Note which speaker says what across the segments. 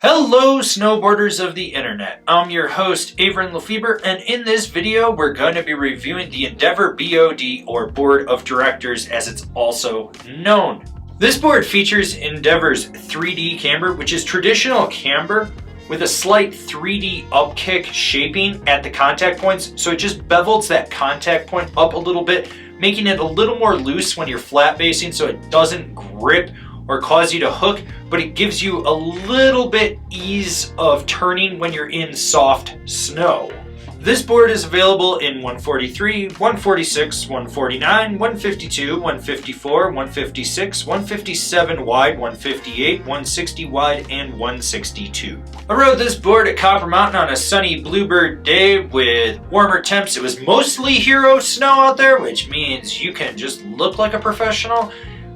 Speaker 1: Hello snowboarders of the internet, I'm your host Avran LeFeber, and in this video we're going to be reviewing the Endeavor BOD, or Board of Directors as it's also known. This board features Endeavor's 3D camber, which is traditional camber with a slight 3D upkick shaping at the contact points, so it just bevels that contact point up a little bit, making it a little more loose when you're flat basing so it doesn't grip or cause you to hook, but it gives you a little bit ease of turning when you're in soft snow. This board is available in 143, 146, 149, 152, 154, 156, 157 wide, 158, 160 wide, and 162. I rode this board at Copper Mountain on a sunny bluebird day with warmer temps. It was mostly hero snow out there, which means you can just look like a professional,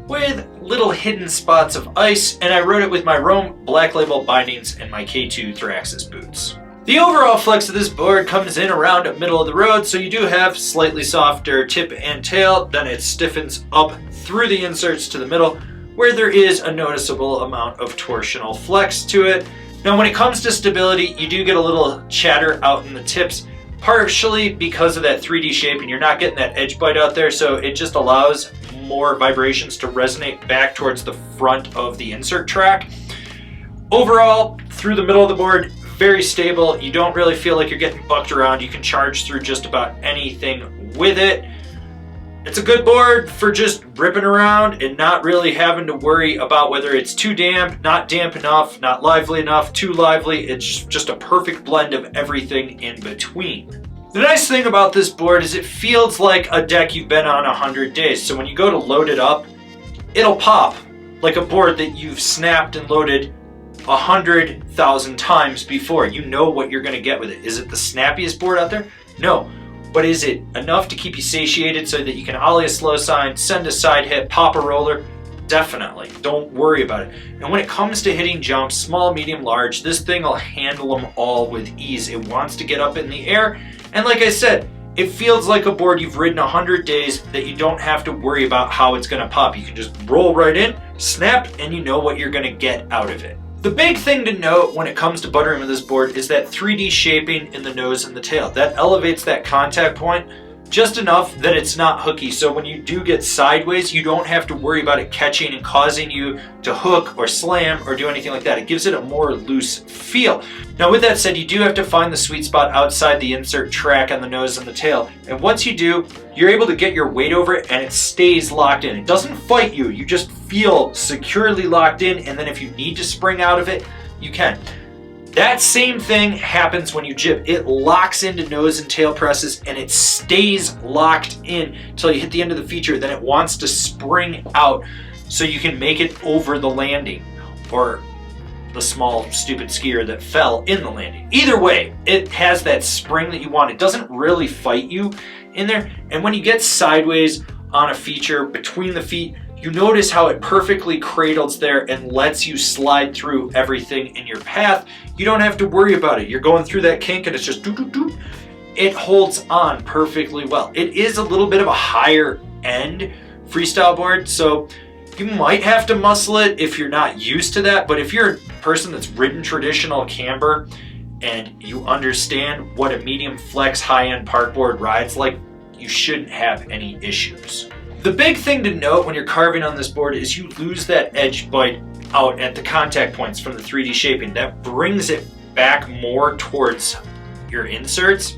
Speaker 1: with little hidden spots of ice, and I rode it with my Rome Black Label bindings and my K2 Thraxis boots. The overall flex of this board comes in around the middle of the road, so you do have slightly softer tip and tail, then it stiffens up through the inserts to the middle, where there is a noticeable amount of torsional flex to it. Now when it comes to stability, you do get a little chatter out in the tips, partially because of that 3D shape, and you're not getting that edge bite out there, so it just allows more vibrations to resonate back towards the front of the insert track. Overall, through the middle of the board, very stable. You don't really feel like you're getting bucked around. You can charge through just about anything with it. It's a good board for just ripping around and not really having to worry about whether it's too damp, not damp enough, not lively enough, too lively. It's just a perfect blend of everything in between. The nice thing about this board is it feels like a deck you've been on 100 days. So when you go to load it up, it'll pop like a board that you've snapped and loaded 100,000 times before. You know what you're going to get with it. Is it the snappiest board out there? No. But is it enough to keep you satiated so that you can ollie a slow sign, send a side hit, pop a roller? Definitely. Don't worry about it. And when it comes to hitting jumps, small, medium, large, this thing will handle them all with ease. It wants to get up in the air. And like I said, it feels like a board you've ridden 100 days that you don't have to worry about how it's going to pop. You can just roll right in, snap, and you know what you're going to get out of it. The big thing to note when it comes to buttering with this board is that 3D shaping in the nose and the tail. That elevates that contact point just enough that it's not hooky, so when you do get sideways, you don't have to worry about it catching and causing you to hook or slam or do anything like that. It gives it a more loose feel. Now with that said, you do have to find the sweet spot outside the insert track on the nose and the tail, and once you do, you're able to get your weight over it and it stays locked in. It doesn't fight you, you just feel securely locked in, and then if you need to spring out of it, you can. That same thing happens when you jib. It locks into nose and tail presses and it stays locked in until you hit the end of the feature. Then it wants to spring out so you can make it over the landing, or the small stupid skier that fell in the landing. Either way, it has that spring that you want. It doesn't really fight you in there. And when you get sideways on a feature between the feet, you notice how it perfectly cradles there and lets you slide through everything in your path. You don't have to worry about it. You're going through that kink and it's just doop, doop, doop. It holds on perfectly well. It is a little bit of a higher end freestyle board, so you might have to muscle it if you're not used to that, but if you're a person that's ridden traditional camber and you understand what a medium flex high-end park board rides like, you shouldn't have any issues. The big thing to note when you're carving on this board is you lose that edge bite out at the contact points from the 3D shaping. That brings it back more towards your inserts,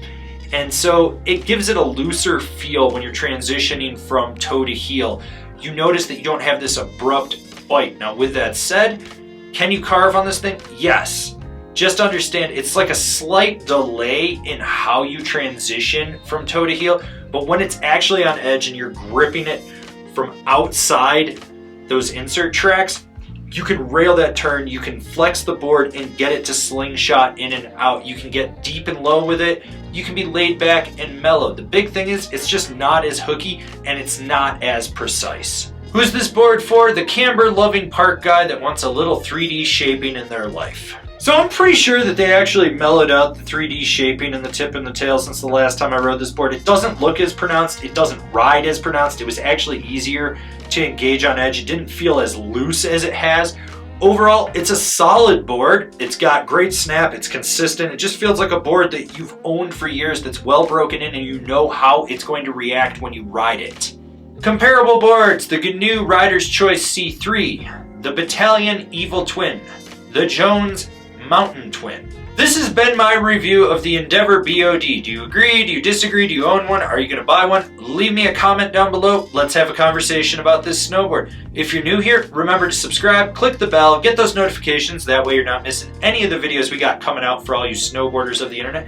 Speaker 1: and so it gives it a looser feel when you're transitioning from toe to heel. You notice that you don't have this abrupt bite. Now with that said, can you carve on this thing? Yes. Just understand it's like a slight delay in how you transition from toe to heel, but when it's actually on edge and you're gripping it from outside those insert tracks, you can rail that turn, you can flex the board and get it to slingshot in and out. You can get deep and low with it. You can be laid back and mellow. The big thing is it's just not as hooky and it's not as precise. Who's this board for? The camber loving park guy that wants a little 3D shaping in their life. So I'm pretty sure that they actually mellowed out the 3D shaping in the tip and the tail since the last time I rode this board. It doesn't look as pronounced, it doesn't ride as pronounced, it was actually easier to engage on edge. It didn't feel as loose as it has Overall, it's a solid board. It's got great snap, it's consistent. It just feels like a board that you've owned for years that's well broken in and you know how it's going to react when you ride it. Comparable boards: the GNU Rider's Choice C3, the Battalion Evil Twin, the Jones Mountain Twin. This has been my review of the Endeavor BOD. Do you agree? Do you disagree? Do you own one? Are you going to buy one? Leave me a comment down below. Let's have a conversation about this snowboard. If you're new here, remember to subscribe, click the bell, get those notifications. That way you're not missing any of the videos we got coming out for all you snowboarders of the internet.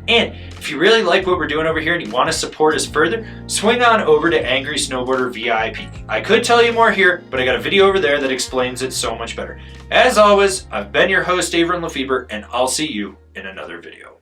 Speaker 1: And if you really like what we're doing over here and you want to support us further, swing on over to Angry Snowboarder VIP. I could tell you more here, but I got a video over there that explains it so much better. As always, I've been your host, Avran LeFeber, and I'll see you in another video.